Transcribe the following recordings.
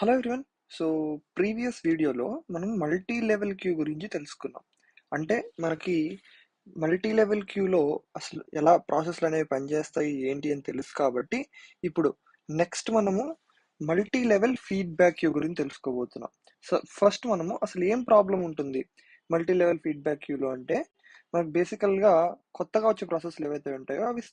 Hello everyone. So, previous వీడియోలో మనం multi level queue గురించి తెలుసుకున్నాం. అంటే మనకి మల్టీ లెవెల్ క్యూలో అసలు ఎలా ప్రాసెస్‌లనేవి పనిచేస్తాయి, ఏంటి అని తెలుసు కాబట్టి, ఇప్పుడు నెక్స్ట్ మనము మల్టీ లెవెల్ ఫీడ్‌బ్యాక్ క్యూ గురించి తెలుసుకోబోతున్నాం. సో, ఫస్ట్ మనము అసలు ఏం ప్రాబ్లమ్ ఉంటుంది మల్టీ లెవెల్ ఫీడ్‌బ్యాక్ క్యూలో అంటే, మనకు బేసికల్‌గా కొత్తగా వచ్చే ప్రాసెస్‌లు ఏవైతే ఉంటాయో అవి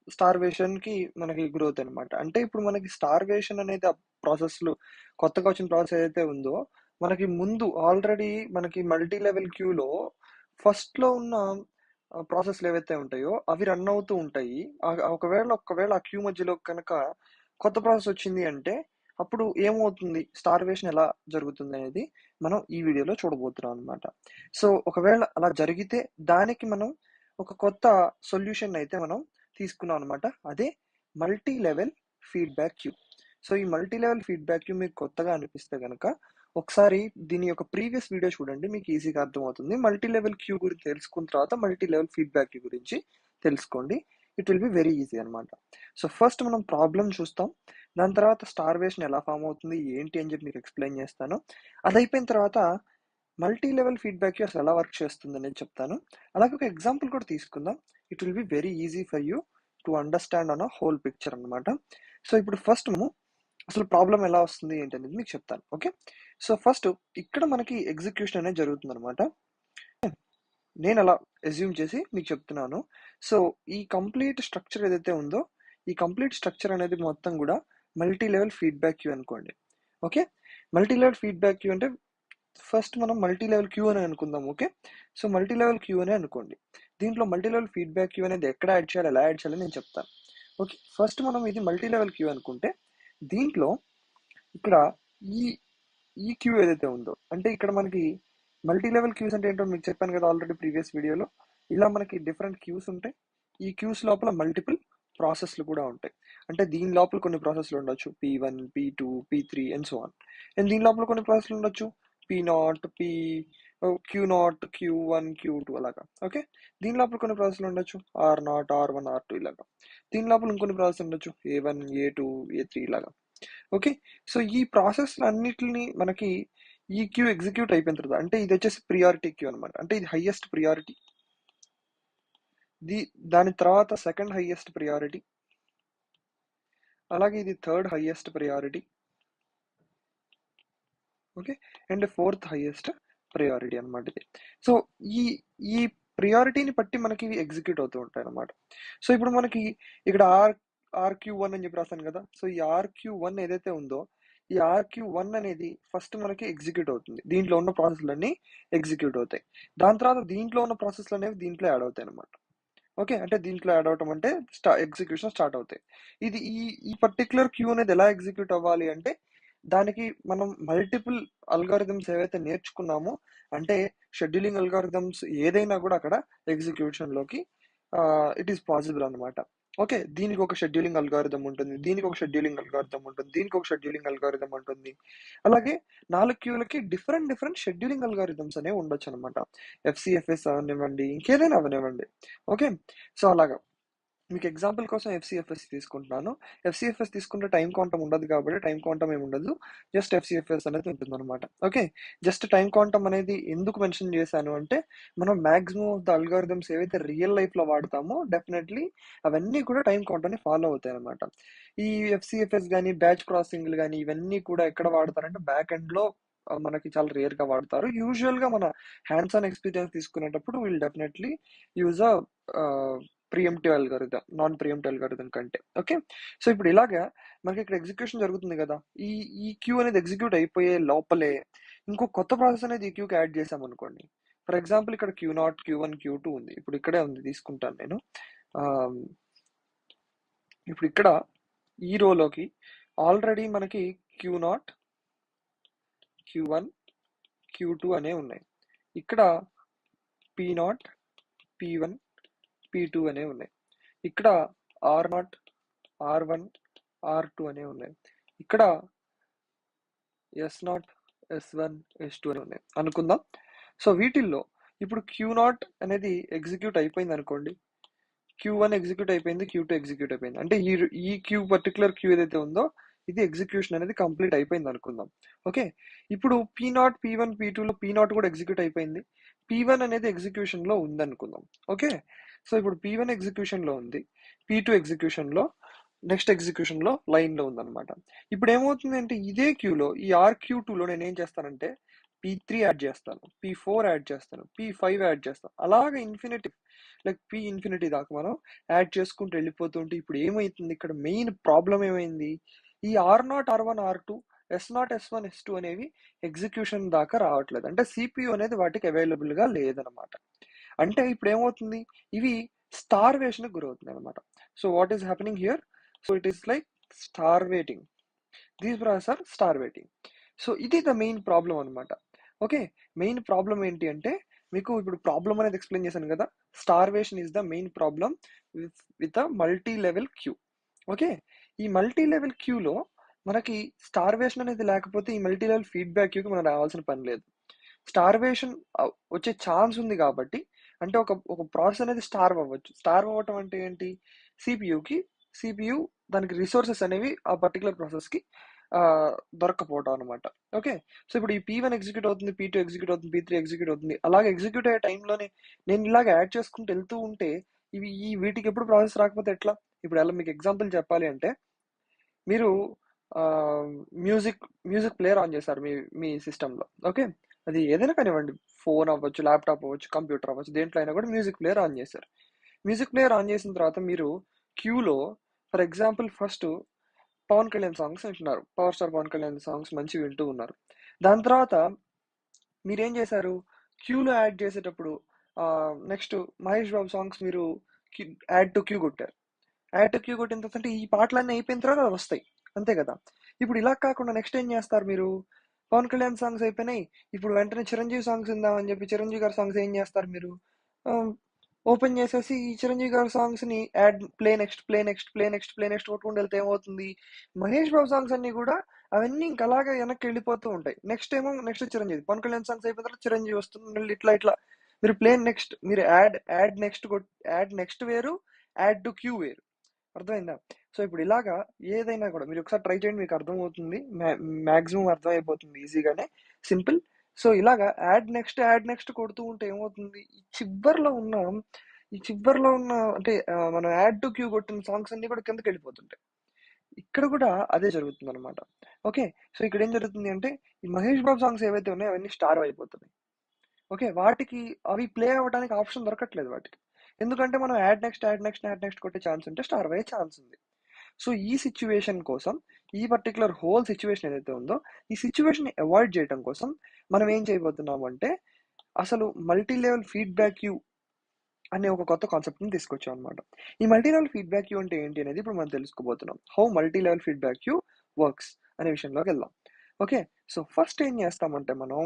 స్టార్వేషన్‌కి మనకి గురవుతాయనమాట. అంటే ఇప్పుడు మనకి స్టార్వేషన్ అనేది ఆ ప్రాసెస్‌లో కొత్తగా వచ్చిన ప్రాసెస్ ఏదైతే ఉందో, మనకి ముందు ఆల్రెడీ మనకి మల్టీ లెవెల్ క్యూలో ఫస్ట్‌లో ఉన్న ప్రాసెస్‌లు ఏవైతే ఉంటాయో అవి రన్ అవుతూ ఉంటాయి. ఒకవేళ ఆ క్యూ మధ్యలో కనుక కొత్త ప్రాసెస్ వచ్చింది అంటే, అప్పుడు ఏమవుతుంది? స్టార్వేషన్ ఎలా జరుగుతుందనేది మనం ఈ వీడియోలో చూడబోతున్నాం అనమాట. సో, ఒకవేళ అలా జరిగితే దానికి మనం ఒక కొత్త సొల్యూషన్ అయితే మనం తీసుకున్నాం అనమాట. అదే multi level feedback queue. So, ఈ మల్టీ లెవెల్ ఫీడ్‌బ్యాక్ క్యూ మీకు కొత్తగా అనిపిస్తే గనక, ఒకసారి దీని యొక్క ప్రీవియస్ వీడియో చూడండి. మీకు ఈజీగా అర్థమవుతుంది. మల్టీ లెవెల్ క్యూ గురించి తెలుసుకున్న తర్వాత మల్టీ లెవెల్ ఫీడ్‌బ్యాక్ క్యూ గురించి తెలుసుకోండి. It will be very easy అనమాట. సో, ఫస్ట్ మనం ప్రాబ్లమ్ చూస్తాం. దాని తర్వాత స్టార్వేషన్ ఎలా ఫార్మ్ అవుతుంది, ఏంటి అని చెప్పి మీకు ఎక్స్‌ప్లెయిన్ చేస్తాను. అదయిపోయిన తర్వాత మల్టీ లెవెల్ ఫీడ్‌బ్యాక్ క్యూ అసలు ఎలా వర్క్ చేస్తుందనేది చెప్తాను. అలాగే ఒక ఎగ్జాంపుల్ కూడా తీసుకుందాం. It will be very easy for you to understand on a whole picture అన్నమాట. సో, ఇప్పుడు ఫస్ట్ మనము అసలు ప్రాబ్లమ్ ఎలా వస్తుంది ఏంటనేది మీకు చెప్తాను. ఓకే. సో, ఫస్ట్ ఇక్కడ మనకి ఎగ్జిక్యూషన్ అనేది జరుగుతుందన్నమాట. నేను అలా అస్యూమ్ చేసి మీకు చెప్తున్నాను. సో, ఈ కంప్లీట్ స్ట్రక్చర్ ఏదైతే ఉందో, ఈ కంప్లీట్ స్ట్రక్చర్ అనేది మొత్తం గూడా మల్టీ లెవెల్ ఫీడ్‌బ్యాక్ క్యూ అనుకోండి. Okay. Multi level feedback queue అంటే ఫస్ట్ మనం మల్టీ లెవెల్ క్యూ అని అనుకుందాం. Okay. So, multi level queue అనే అనుకోండి. దీంట్లో మల్టీ లెవెల్ ఫీడ్‌బ్యాక్ క్యూ అనేది ఎక్కడ యాడ్ చేయాలి, ఎలా యాడ్ చేయాలో నేను చెప్తాను. ఓకే. ఫస్ట్ మనం ఇది మల్టీ లెవెల్ క్యూ అనుకుంటే, దీంట్లో ఇక్కడ ఈ ఈ క్యూ ఏదైతే ఉందో, అంటే ఇక్కడ మనకి మల్టీ లెవెల్ క్యూస్ అంటే ఏంటో మీకు చెప్పాను కదా ఆల్రెడీ ప్రీవియస్ వీడియోలో. ఇలా మనకి డిఫరెంట్ క్యూస్ ఉంటాయి. ఈ క్యూస్ లోపల మల్టిపుల్ ప్రాసెస్‌లు కూడా ఉంటాయి. అంటే దీని లోపల కొన్ని ప్రాసెస్‌లు ఉండొచ్చు. P1, P2, P3 and so on. And దీని లోపల కొన్ని ప్రాసెస్‌లు ఉండొచ్చు. P0, Q0, Q1, Q2 అలాగా. ఓకే. దీని లోపల కొన్ని ప్రాసెస్‌లు ఉండొచ్చు. R0, R1, R2 ఇలాగా. దీని లోపల ఇంకొన్ని ప్రాసెస్ ఉండొచ్చు. A1, A2, A3 ఇలాగా. ఓకే. సో, ఈ ప్రాసెస్‌లన్నిటిని మనకి ఈ క్యూ ఎగ్జిక్యూట్ అయిపోయిన తర్వాత అంటే ఇదొచ్చేసి ప్రియారిటీ క్యూ అనమాట. అంటే ఇది హైయెస్ట్ ప్రియారిటీ. ది దాని తర్వాత సెకండ్ హైయెస్ట్ ప్రియారిటీ. అలాగే ఇది third highest priority. Okay. And fourth highest priority అనమాట ఇది. సో, ఈ ఈ ప్రియారిటీని బట్టి మనకి ఇవి ఎగ్జిక్యూట్ అవుతూ ఉంటాయన్నమాట. సో, ఇప్పుడు మనకి ఇక్కడ ఆర్‌క్యూ1 అని చెప్పి రాసాను కదా! సో, ఈ ఆర్‌క్యూ1 ఏదైతే ఉందో, ఈ ఆర్‌క్యూ1 అనేది ఫస్ట్ మనకి ఎగ్జిక్యూట్ అవుతుంది. దీంట్లో ఉన్న ప్రాసెస్‌లన్నీ ఎగ్జిక్యూట్ అవుతాయి. దాని తర్వాత దీంట్లో ఉన్న ప్రాసెస్‌లనేవి దీంట్లో యాడ్ అవుతాయన్నమాట. ఓకే. అంటే దీంట్లో యాడ్ అవ్వటం అంటే ఎగ్జిక్యూషన్ స్టార్ట్ అవుతాయి. ఇది ఈ ఈ పర్టిక్యులర్ క్యూ అనేది ఎలా ఎగ్జిక్యూట్ అవ్వాలి అంటే, దానికి మనం మల్టిపుల్ అల్గారిథమ్స్ ఏవైతే నేర్చుకున్నామో, అంటే షెడ్యూలింగ్ అల్గారిథమ్స్ ఏదైనా కూడా అక్కడ ఎగ్జిక్యూషన్‌లోకి ఇట్ ఈస్ పాసిబుల్ అనమాట. ఓకే. దీనికి ఒక షెడ్యూలింగ్ అల్గారిథమ్ ఉంటుంది. దీనికి ఒక షెడ్యూలింగ్ అల్గారిథమ్ ఉంటుంది. దీనికి ఒక షెడ్యూలింగ్ అల్గారిథమ్ ఉంటుంది. అలాగే 4 క్యూలకి డిఫరెంట్ షెడ్యూలింగ్ అల్గారిథమ్స్ అనేవి ఉండొచ్చనమాట. ఎఫ్‌సీఎఫ్ఎస్ అవనివ్వండి, ఇంకేదైనా అవ్వనివ్వండి. ఓకే. సో, అలాగా. మీకు ఎగ్జాంపుల్ కోసం ఎఫ్‌సీఎఫ్ఎస్ తీసుకుంటున్నాను. ఎఫ్‌సీఎఫ్ఎస్ తీసుకుంటే టైమ్ క్వాంటమ్ ఉండదు కాబట్టి టైమ్ క్వాంటమ్ ఏమి ఉండదు. జస్ట్ ఎఫ్‌సీఎఫ్ఎస్ అనేది ఉంటుందన్నమాట. ఓకే. జస్ట్ టైమ్ క్వాంటమ్ అనేది ఎందుకు మెన్షన్ చేశాను అంటే, మనం మాక్సిమం ఆఫ్ ద అల్గారిథమ్స్ ఏవైతే రియల్ లైఫ్‌లో వాడతామో డెఫినెట్‌లీ అవన్నీ కూడా టైమ్ క్వాంటమ్‌ని ఫాలో అవుతాయన్నమాట. ఈ ఎఫ్‌సీఎఫ్ఎస్ గాని, బ్యాచ్ క్రాసింగ్‌లు గాని ఇవన్నీ కూడా ఎక్కడ వాడతారంటే బ్యాక్ ఎండ్‌లో మనకి చాలా రేర్‌గా వాడతారు. యూజువల్‌గా మన హ్యాండ్స్ ఆన్ ఎక్స్‌పీరియన్స్ తీసుకునేటప్పుడు విల్ డెఫినెట్‌లీ యూజ్ ఆహ్, pre-emptive algorithm, non pre-emptive algorithm కంటే. ఓకే. సో, ఇప్పుడు ఇలాగా మనకి ఇక్కడ ఎగ్జిక్యూషన్ జరుగుతుంది కదా! ఈ ఈ క్యూ అనేది ఎగ్జిక్యూట్ అయిపోయే లోపలే ఇంకో కొత్త ప్రాసెస్ అనేది ఈ క్యూకి యాడ్ చేశామనుకోండి. ఫర్ ఎగ్జాంపుల్ ఇక్కడ Q0, Q1, Q2 ఉంది. ఇప్పుడు ఇక్కడే ఉంది తీసుకుంటాను నేను. ఆహ్, ఇప్పుడు ఇక్కడ ఈ రోలోకి ఆల్రెడీ మనకి Q0, Q1, Q2 అనేవి ఉన్నాయి. ఇక్కడ P0, P1, P2 అనేవి ఉన్నాయి. ఇక్కడ R0, R1, R2 అనేవి ఉన్నాయి. ఇక్కడ S0, S1, S2 అని ఉన్నాయి అనుకుందాం. సో, వీటిల్లో ఇప్పుడు Q0 అనేది ఎగ్జిక్యూట్ అయిపోయింది అనుకోండి. Q1 ఎగ్జిక్యూట్ అయిపోయింది. Q2 ఎగ్జిక్యూట్ అయిపోయింది. అంటే ఈ పర్టిక్యులర్ క్యూ ఏదైతే ఉందో ఇది ఎగ్జిక్యూషన్ అనేది కంప్లీట్ అయిపోయింది అనుకుందాం. ఓకే. ఇప్పుడు P0, P1, P2లో P0 కూడా ఎగ్జిక్యూట్ అయిపోయింది. P1 అనేది ఎగ్జిక్యూషన్‌లో ఉందనుకుందాం. ఓకే. సో, ఇప్పుడు P1 ఎగ్జిక్యూషన్‌లో ఉంది. P2 ఎగ్జిక్యూషన్‌లో, నెక్స్ట్ ఎగ్జిక్యూషన్‌లో లైన్‌లో ఉందన్నమాట. ఇప్పుడు ఏమవుతుందంటే ఇదే క్యూలో ఈ RQ2లో నేనేం చేస్తానంటే P3 యాడ్ చేస్తాను. P4 యాడ్ చేస్తాను. P5 యాడ్ చేస్తాను. అలాగా లైక్ P ఇన్ఫినిటీ దాకా మనం యాడ్ చేసుకుంటూ వెళ్ళిపోతుంటే ఇప్పుడు ఏమైతుంది ఇక్కడ మెయిన్ ప్రాబ్లమ్ ఏమైంది? ఈ R0, R1, R2, S0, S1, S2 అనేవి ఎగ్జిక్యూషన్ దాకా రావట్లేదు. అంటే CPU అనేది వాటికి అవైలబుల్‌గా లేదనమాట. అంటే ఇప్పుడు ఏమవుతుంది? ఇవి స్టార్వేషన్‌కి గురవుతున్నాయి అనమాట. So, what is happening here? So, it is like starving. These process are starving. So, ఇది ద మెయిన్ ప్రాబ్లమ్ అనమాట. ఓకే. మెయిన్ ప్రాబ్లమ్ ఏంటి అంటే మీకు ఇప్పుడు ప్రాబ్లమ్ అనేది ఎక్స్‌ప్లెయిన్ చేశాను కదా! Starvation is the main problem with a multi level queue. Okay. ఈ మల్టీ లెవెల్ క్యూలో మనకి స్టార్వేషన్ అనేది లేకపోతే ఈ మల్టీ లెవెల్ ఫీడ్‌బ్యాక్ క్యూకి మనం రావాల్సిన పని లేదు. స్టార్వేషన్ వచ్చే ఛాన్స్ ఉంది కాబట్టి అంటే ఒక ప్రాసెస్ అనేది స్టార్వ్ అవ్వచ్చు. స్టార్వ్ అవ్వటం అంటే ఏంటి? సిపియు దానికి రిసోర్సెస్ అనేవి ఆ పర్టికులర్ ప్రాసెస్‌కి దొరక్కపోవటం అనమాట. ఓకే. సో, ఇప్పుడు ఈ P1 ఎగ్జిక్యూట్ అవుతుంది, P2 ఎగ్జిక్యూట్ అవుతుంది, P3 ఎగ్జిక్యూట్ అవుతుంది. అలాగే ఎగ్జిక్యూట్ అయ్యే టైంలోనే నేను ఇలాగ యాడ్ చేసుకుంటూ వెళ్తూ ఉంటే వీటికి ఎప్పుడు ప్రాసెస్ రాకపోతే ఎట్లా? ఇప్పుడు అలా మీకు ఎగ్జాంపుల్ చెప్పాలి అంటే మీరు ఆహ్, మ్యూజిక్ ప్లేయర్ ఆన్ చేశారు మీ మీ సిస్టమ్‌లో. ఓకే. అది ఏదైనా కానివ్వండి. ఫోన్ అవ్వచ్చు, ల్యాప్‌టాప్ అవ్వచ్చు, కంప్యూటర్ అవ్వచ్చు. దేంట్లో అయినా కూడా మ్యూజిక్ ప్లేయర్ ఆన్ చేశారు. మ్యూజిక్ ప్లేయర్ ఆన్ చేసిన తర్వాత మీరు క్యూలో for example first 'Pawan Kalyan' songs వింటున్నారు. 'Power star Pawan Kalyan' songs మంచిగా వింటూ ఉన్నారు. దాని తర్వాత మీరేం చేశారు? క్యూలో యాడ్ చేసేటప్పుడు నెక్స్ట్ 'మహేష్ బాబు' సాంగ్స్ మీరు క్యూ యాడ్ టు క్యూ కొట్టారు. యాడ్ టు క్యూ కొట్టిన తర్వాత అంటే ఈ పాటలన్నీ అయిపోయిన తర్వాత అవి వస్తాయి. అంతే కదా! ఇప్పుడు ఇలా కాకుండా నెక్స్ట్ ఏం చేస్తారు మీరు? 'పవన్ కళ్యాణ్' సాంగ్స్ అయిపోయినాయి. ఇప్పుడు వెంటనే 'చిరంజీవి' సాంగ్స్ విందామని చెప్పి 'చిరంజీవి' గారి సాంగ్స్ ఏం చేస్తారు మీరు? ఆహ్, ఓపెన్ చేసేసి ఈ 'చిరంజీవి' గారి సాంగ్స్‌ని add play next, play next, play next, play next కొట్టుకుంటూ వెళ్తే ఏమవుతుంది? 'మహేష్ బాబు' సాంగ్స్ అన్నీ కూడా అవన్నీ ఇంక అలాగే వెనక్కి వెళ్ళిపోతూ ఉంటాయి. నెక్స్ట్ 'చిరంజీవి'. 'పవన్ కళ్యాణ్' సాంగ్స్ అయిపోయిన తర్వాత 'చిరంజీవి' వస్తుంది. మళ్ళీ ఇట్లా మీరు ప్లే నెక్స్ట్ మీరు యాడ్ నెక్స్ట్ యాడ్ నెక్స్ట్ వేరు, యాడ్ టు క్యూ వేరు. అర్థమైందా? సో, ఇప్పుడు ఇలాగా ఏదైనా కూడా మీరు ఒకసారి ట్రై చేయండి మీకు అర్థమవుతుంది. మాక్సిమం అర్థమైపోతుంది ఈజీగానే. సింపుల్. సో, ఇలాగా యాడ్ నెక్స్ట్ కొడుతూ ఉంటే ఏమవుతుంది? ఈ చివరలో ఉన్న అంటే మనం యాడ్ టు క్యూ కొట్టిన సాంగ్స్ అన్నీ కూడా కిందకెళ్ళిపోతుంటాయి. ఇక్కడ కూడా అదే జరుగుతుందనమాట. ఓకే. సో, ఇక్కడేం జరుగుతుంది అంటే ఈ 'మహేష్ బాబు' సాంగ్స్ ఏవైతే ఉన్నాయో అవన్నీ స్టార్వ్ అయిపోతున్నాయి. ఓకే. అవి ప్లే అవ్వడానికి ఆప్షన్ దొరకట్లేదు వాటికి. ఎందుకంటే మనం యాడ్ నెక్స్ట్ కొట్టే ఛాన్స్ ఉంటే స్టార్వ్ అయ్యే ఛాన్స్ ఉంది. సో, ఈ సిట్యుయేషన్ కోసం ఈ పర్టిక్యులర్ హోల్ సిట్యుయేషన్ ఏదైతే ఉందో, ఈ సిట్యుయేషన్‌ని అవాయిడ్ చేయటం కోసం మనం ఏం చేయబోతున్నాము అంటే, అసలు మల్టీ లెవెల్ ఫీడ్‌బ్యాక్ క్యూ అనే ఒక కొత్త కాన్సెప్ట్‌ని తీసుకొచ్చామనమాట. ఈ మల్టీ లెవెల్ ఫీడ్‌బ్యాక్ క్యూ అంటే ఏంటి అనేది ఇప్పుడు మనం తెలుసుకోబోతున్నాం. How multi level feedback queue works అనే విషయంలోకెళ్దాం. ఓకే. సో, ఫస్ట్ ఏం చేస్తామంటే మనం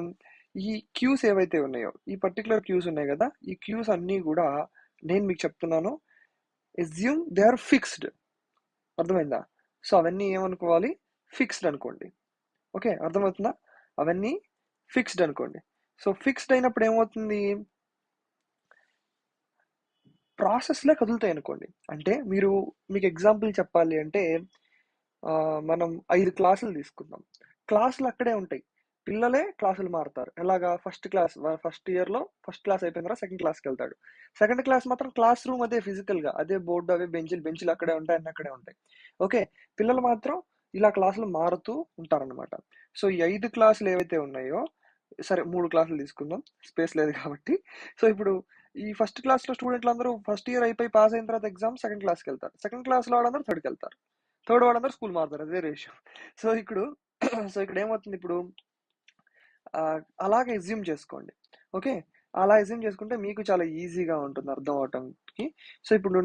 ఈ క్యూస్ ఏవైతే ఉన్నాయో, ఈ పర్టిక్యులర్ క్యూస్ ఉన్నాయి గదా! ఈ క్యూస్ అన్నీ గూడా నేను మీకు చెప్తున్నాను. Assume they are fixed. అర్థమైందా? సో, అవన్నీ ఏమనుకోవాలి? ఫిక్స్‌డ్ అనుకోండి. ఓకే. అర్థమవుతుందా? అవన్నీ ఫిక్స్‌డ్ అనుకోండి. సో, ఫిక్స్‌డ్ అయినప్పుడు ఏమవుతుంది? ప్రాసెస్‌లే కదులుతాయనుకోండి. అంటే మీకు ఎగ్జాంపుల్ చెప్పాలి అంటే మనం 5 క్లాసులు తీసుకుందాం. క్లాసులు అక్కడే ఉంటాయి. పిల్లలే క్లాసులు మారుతారు. ఎలాగా ఫస్ట్ ఇయర్‌లో ఫస్ట్ క్లాస్ అయిపోయిన తర్వాత సెకండ్ క్లాస్‌కెళ్తాడు. సెకండ్ క్లాస్ మాత్రం క్లాస్ రూమ్ అదే ఫిజికల్‌గా. అదే బోర్డ్ అవే బెంచులు అక్కడే ఉంటాయి. అన్నీ అక్కడే ఉంటాయి. ఓకే. పిల్లలు మాత్రం ఇలా క్లాసులు మారుతూ ఉంటారనమాట. సో, ఈ 5 క్లాసులు ఏవైతే ఉన్నాయో సరే 3 క్లాసులు తీసుకుందాం. స్పేస్ లేదు కాబట్టి. సో, ఇప్పుడు ఈ ఫస్ట్ క్లాస్‌లో స్టూడెంట్‌లందరూ ఫస్ట్ ఇయర్ అయిపోయి పాస్ అయిన తర్వాత సెకండ్ క్లాస్‌కెళ్తారు. సెకండ్ క్లాస్‌లో వాళ్ళందరూ థర్డ్‌కెళ్తారు. థర్డ్ వాళ్ళందరూ స్కూల్ మారుతారు. అదే రేషియో. సో, ఇప్పుడు సో, ఇక్కడేమవుతుంది ఇప్పుడు అలాగే అస్యూమ్ చేసుకోండి. ఓకే. అలా అస్యూమ్ చేసుకుంటే మీకు చాలా ఈజీగా ఉంటుంది అర్థం అవ్వటానికి. సో, ఇప్పుడు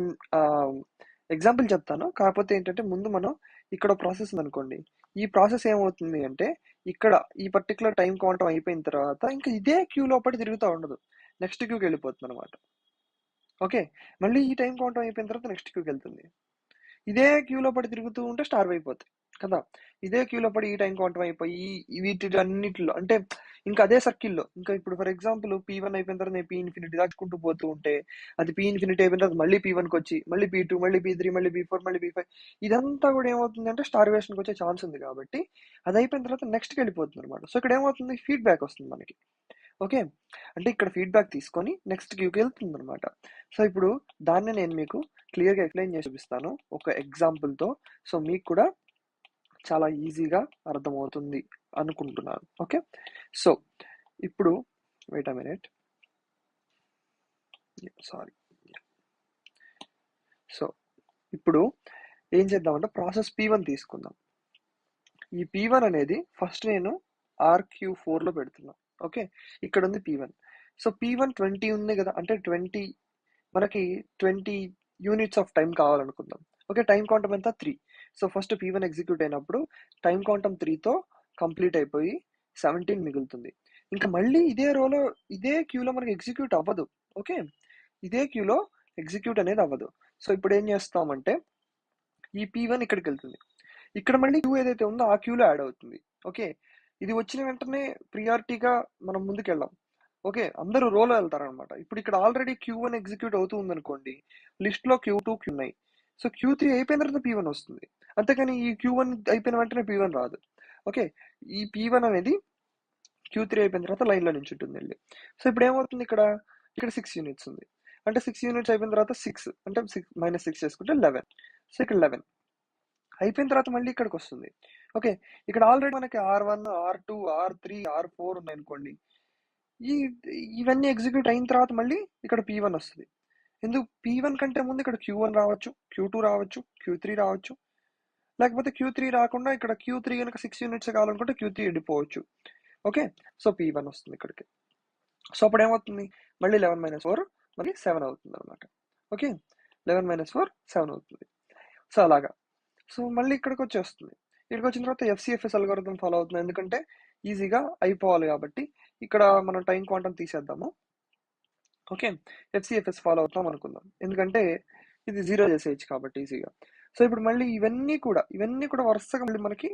ఎగ్జాంపుల్ చెప్తాను. కాకపోతే ఏంటంటే ముందు మనం ఇక్కడ ప్రాసెస్ ఉందనుకోండి. ఈ ప్రాసెస్ ఏమవుతుంది అంటే ఇక్కడ ఈ పర్టిక్యులర్ టైమ్ క్వాంటం అయిపోయిన తర్వాత ఇంకా ఇదే క్యూ లోపట తిరుగుతా ఉండదు. నెక్స్ట్ క్యూకెళ్ళిపోతుందనమాట. ఓకే. మళ్ళీ ఈ టైమ్ క్వాంటం అయిపోయిన తర్వాత నెక్స్ట్ క్యూకెళ్తుంది. ఇదే క్యూలో పడి తిరుగుతూ ఉంటే స్టార్వ్ అయిపోతాయి. కదా! ఇదే క్యూలో పడి ఈ టైం క్వాంటం అయిపోయి వీటిలన్నిటిలో అంటే ఇంకా అదే సర్కిల్‌లో ఇంకా ఇప్పుడు ఫర్ ఎగ్జాంపుల్ P1 అయిపోయిన తర్వాత నేను P∞ దాచుకుంటూ పోతూ ఉంటే, అది P∞ అయిపోయిన తర్వాత మళ్ళీ P1కొచ్చి, మళ్ళీ P2, మళ్ళీ P3, మళ్ళీ P4, మళ్ళీ P5 ఇదంతా కూడా ఏమవుతుందంటే స్టార్వేషన్‌కొచ్చే ఛాన్స్ ఉంది కాబట్టి, అది అయిపోయిన తర్వాత నెక్స్ట్‌కెళ్ళిపోతుందనమాట. సో, ఇక్కడ ఏమవుతుంది ఫీడ్‌బ్యాక్ వస్తుంది మనకి. ఓకే. అంటే ఇక్కడ ఫీడ్‌బ్యాక్ తీసుకొని నెక్స్ట్ క్యూకెళ్తుందనమాట. సో, ఇప్పుడు దాన్ని నేను మీకు క్లియర్‌గా ఎక్స్‌ప్లెయిన్ చేసి చూపిస్తాను ఒక ఎగ్జాంపుల్‌తో. సో, మీకు కూడా చాలా ఈజీగా అర్థమవుతుంది అనుకుంటున్నాను. ఓకే. సో, ఇప్పుడు wait a minute. Sorry. So, ఇప్పుడు ఏం చేద్దామంటే ప్రాసెస్ P1 తీసుకుందాం. ఈ P1 అనేది ఫస్ట్ నేను RQ4లో పెడుతున్నా. ఓకే. ఇక్కడ ఉంది P1. సో, P1 20 ఉంది కదా! అంటే 20 మనకి 20 యూనిట్స్ ఆఫ్ టైం కావాలనుకుందాం. ఓకే. టైం క్వాంటం ఎంత 3. సో, ఫస్ట్ P1 ఎగ్జిక్యూట్ అయినప్పుడు టైం క్వాంటం 3తో కంప్లీట్ అయిపోయి 17 మిగులుతుంది. ఇంకా మళ్ళీ ఇదే క్యూలో మనకి ఎగ్జిక్యూట్ అవ్వదు. ఓకే. ఇదే క్యూలో ఎగ్జిక్యూట్ అనేది అవ్వదు. సో, ఇప్పుడు ఏం చేస్తామంటే ఈ P1 ఇక్కడికెళ్తుంది. ఇక్కడ మళ్ళీ క్యూ ఏదైతే ఉందో ఆ క్యూలో యాడ్ అవుతుంది. ఓకే. ఇది వచ్చిన వెంటనే ప్రియారిటీగా మనం ముందుకెళ్ళాం. ఓకే. అందరూ రోలో వెళ్తారనమాట. ఇప్పుడు ఇక్కడ ఆల్రెడీ Q1 ఎగ్జిక్యూట్ అవుతూ ఉందనుకోండి. లిస్ట్‌లో Q2, Q ఉన్నాయి. సో, Q3 అయిపోయిన తర్వాత P1 వస్తుంది. అంతేకాని ఈ Q1 అయిపోయిన వెంటనే P1 రాదు. ఓకే. ఈ P1 అనేది Q3 అయిపోయిన తర్వాత లైన్‌లో నించుంటుందెళ్ళి. సో, ఇప్పుడు ఏమవుతుంది ఇక్కడ? ఇక్కడ 6 యూనిట్స్ ఉంది. అంటే 6 యూనిట్స్ అయిపోయిన తర్వాత 6 అంటే -6 చేసుకుంటే 11. సో, ఇక్కడ 11 అయిపోయిన తర్వాత మళ్ళీ ఇక్కడికొస్తుంది. ఓకే. ఇక్కడ ఆల్రెడీ మనకి R1, R2, R3, R4 ఉన్నాయనుకోండి. ఈ ఇవన్నీ ఎగ్జిక్యూట్ అయిన తర్వాత మళ్ళీ ఇక్కడ P1 వస్తది. ఎందుకు P1 కంటే ముందు ఇక్కడ Q1 రావచ్చు, Q2 రావచ్చు, Q3 రావచ్చు. లేకపోతే Q3 రాకుండా ఇక్కడ Q3 గనక 6 యూనిట్సే కావాలనుకుంటే Q3 వెళ్ళిపోవచ్చు. ఓకే. సో, P1 వస్తుంది ఇక్కడికి. సో, అప్పుడేమవుతుంది? మళ్ళీ 11 - 4 మళ్ళీ 7 అవుతుందనమాట. ఓకే. 11 - 4 7 అవుతుంది. సో, అలాగా. సో, మళ్ళీ ఇక్కడికొచ్చేస్తుంది. ఇక్కడికొచ్చిన తర్వాత FCFS అల్గోరిథం ఫాలో అవుతుంది. ఎందుకంటే ఈజీగా అయిపోవాలి కాబట్టి. ఇక్కడ మనం టైం క్వాంటం తీసేద్దాము. ఓకే. FCFS ఫాలో అవుతాం అనుకుందాం. ఎందుకంటే ఇది 0 చేసేయొచ్చు కాబట్టి ఈజీగా. సో, ఇప్పుడు మళ్ళీ ఇవన్నీ కూడా వరుసగా మళ్ళీ మనకి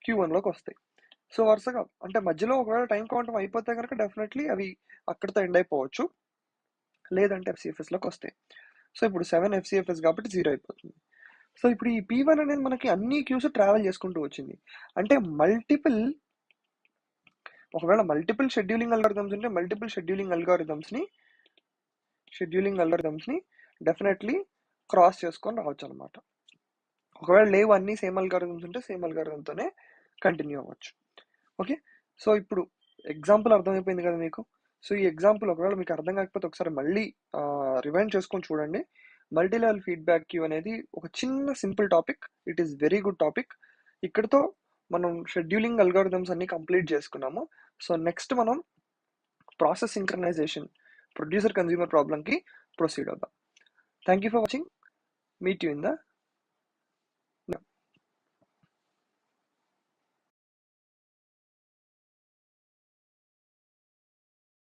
Q1లోకొస్తాయి. సో, వరుసగా అంటే మధ్యలో ఒకవేళ టైం క్వాంటం అయిపోతే గనక డెఫినెట్‌లీ అవి అక్కడితో ఎండ్ అయిపోవచ్చు. లేదంటే FCFSలోకొస్తాయి. సో, ఇప్పుడు 7 FCFS కాబట్టి 0 అయిపోతుంది. సో, ఇప్పుడు ఈ P1 అనేది మనకి అన్ని క్యూస్ ట్రావెల్ చేసుకుంటూ వచ్చింది. అంటే ఒకవేళ మల్టిపుల్ షెడ్యూలింగ్ అల్గోరిథమ్స్ ఉంటే మల్టిపుల్ షెడ్యూలింగ్ అల్గోరిథమ్స్‌ని డెఫినెట్‌లీ క్రాస్ చేసుకొని రావచ్చనమాట. ఒకవేళ లేవు అన్నీ సేమ్ అల్గోరిథమ్స్ ఉంటే సేమ్ అల్గోరిథంతోనే కంటిన్యూ అవ్వచ్చు. ఓకే. సో, ఇప్పుడు ఎగ్జాంపుల్ అర్థమైపోయింది కదా మీకు. సో, ఈ ఎగ్జాంపుల్ ఒకవేళ మీకు అర్థం కాకపోతే ఒకసారి మళ్ళీ రివైండ్ చేసుకొని చూడండి. మల్టీ లెవెల్ ఫీడ్‌బ్యాక్ క్యూ అనేది ఒక చిన్న simple topic. It is very good topic. ఇక్కడితో మనం షెడ్యూలింగ్ అల్గోరిథమ్స్ అన్ని కంప్లీట్ చేసుకున్నాము. సో, నెక్స్ట్ మనం ప్రాసెస్ సింక్రనైజేషన్, ప్రొడ్యూసర్ కన్స్యూమర్ ప్రాబ్లమ్‌కి ప్రొసీడ్ అవుదాం. Thank you for watching. Meet you in the